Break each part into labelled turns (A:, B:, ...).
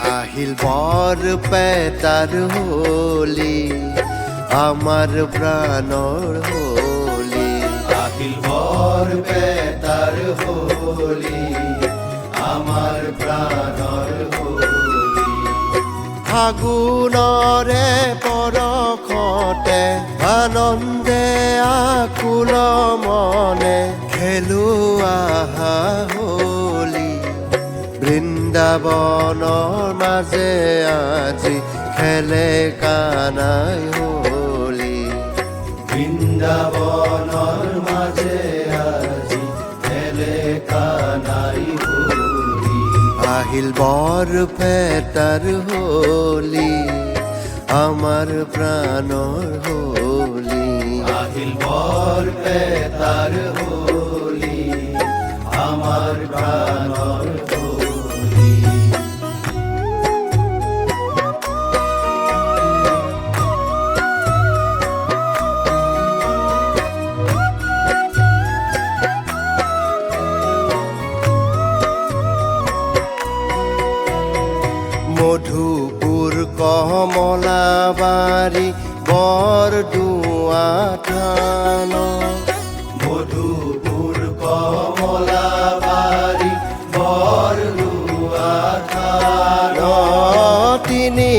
A: আহিল বৰ পেটাৰ হোলি আমাৰ প্ৰাণৰ হোলি আহিল বৰ পেটাৰ হোলি আমাৰ প্ৰাণৰ হোলি ফাগুণৰে পৰশতে আনন্দে আকুল মনে খেলো আহা হোলি বৃন্দাবনৰ মাজে আজি খেলে কানাই হোলি বৃন্দাবনৰ মাজে আজি খেলে কানাই হোলি আহিল বৰ পেটাৰ হোলি আমাৰ প্ৰাণৰ হোলি আহিল বৰ পেটাৰ হোলি আমাৰ প্ৰাণৰ মধুপুৰ কমলাবাৰী বৰদুৱা থান মধুপুৰ কমলাবাৰী বৰদুৱা থান তিনি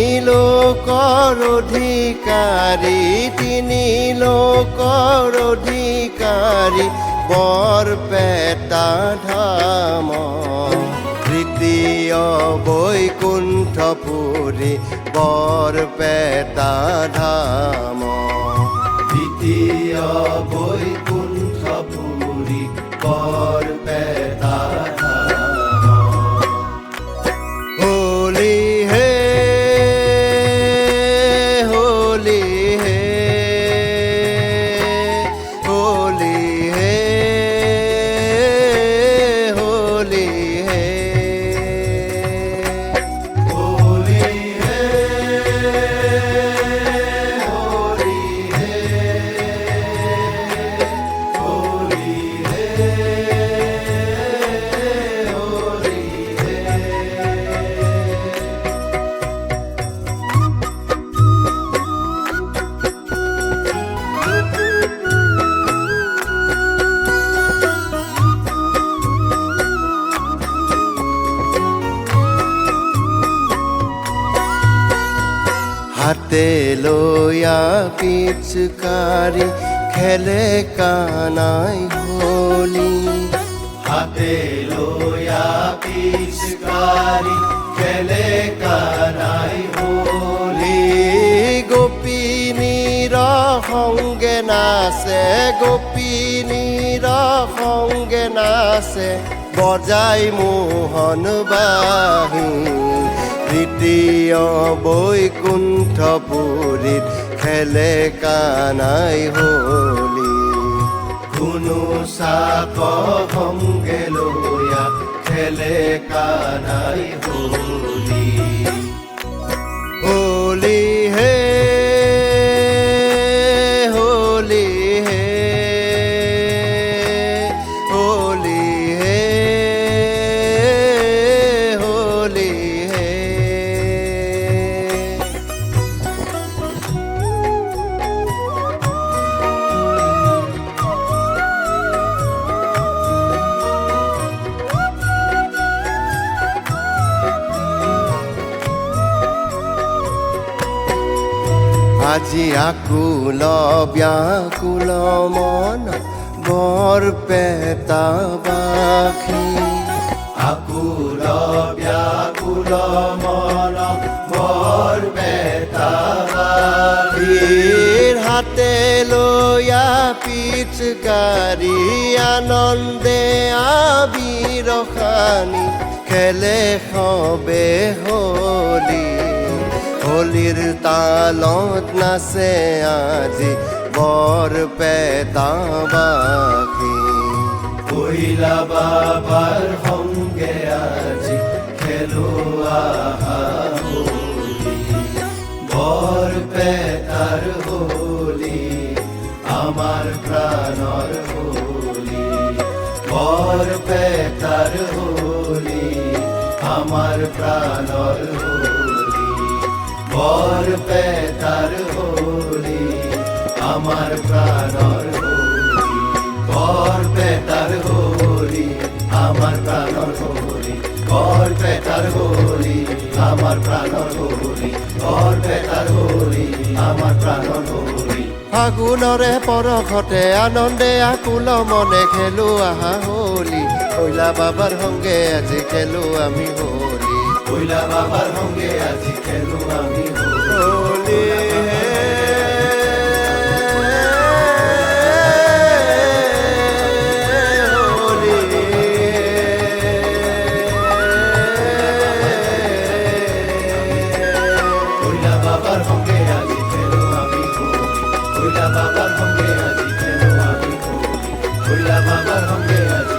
A: লোকৰ অধিকাৰী বৰপেটা ধাম তৃতীয় বৈকুণ্ঠপুৰী বৰপেটা ধাম দ্বিতীয় বৈকুণ্ঠপুৰী বৰপেটা ধাম হোলি হে হোলি হে হোলি হে হোলি হে হাতে লয়া পিচকারি খেলে কানাই হোলি হাতে লয়া পিচকারি খেলে কানাই হোলি গোপিনীর সঙ্গে নাচে বজাই মোহন বাহি তৃতীয় বৈকুণ্ঠপুৰীত খেলে কানাই হোলি কোনো চাক সংগে লয়া খেলে কানাই হোলি হোলি হে হোলি হে হোলি হে হোলি হে আজি আকুল ব্যাকুল মন বৰপেটাবাসী আকুল ব্যাকুল মন বৰপেটাবাসীৰ হাতে লয়া পিচকাৰি আনন্দে আবিৰ সানি খেলে সবে হোলি হোলিৰ তালত নাচে আজি বৰপেটাবাসী কৈলা বাবার সঙ্গে আজি খেলো আহা হোলি বৰপেটাৰ হোলি আমাৰ প্ৰাণৰ হোলি বৰপেটাৰ হোলি আমাৰ প্ৰাণৰ হোলি বৰপেটাৰ হোলি আমাৰ প্ৰাণৰ হোলি বৰপেটাৰ হোলি আমাৰ প্ৰাণৰ হোলি বৰপেটাৰ হোলি আমাৰ প্ৰাণৰ হোলি বৰপেটাৰ হোলি আমাৰ প্ৰাণৰ হোলি ফাগুনৰে পৰশতে আনন্দে আকুল মনে খেলো আহা হোলি কৈলা বাবাৰ সঙ্গে আজি খেলো আমি হোলি কৈলা বাবাৰ সঙ্গে আজি খেলো আমি হোলি কৈলা বাবার সঙ্গে আজি খেলো আমি হোলি কৈলা বাবার সঙ্গে আজি খেলো আমি হোলি কৈলা বাবার সঙ্গে আজি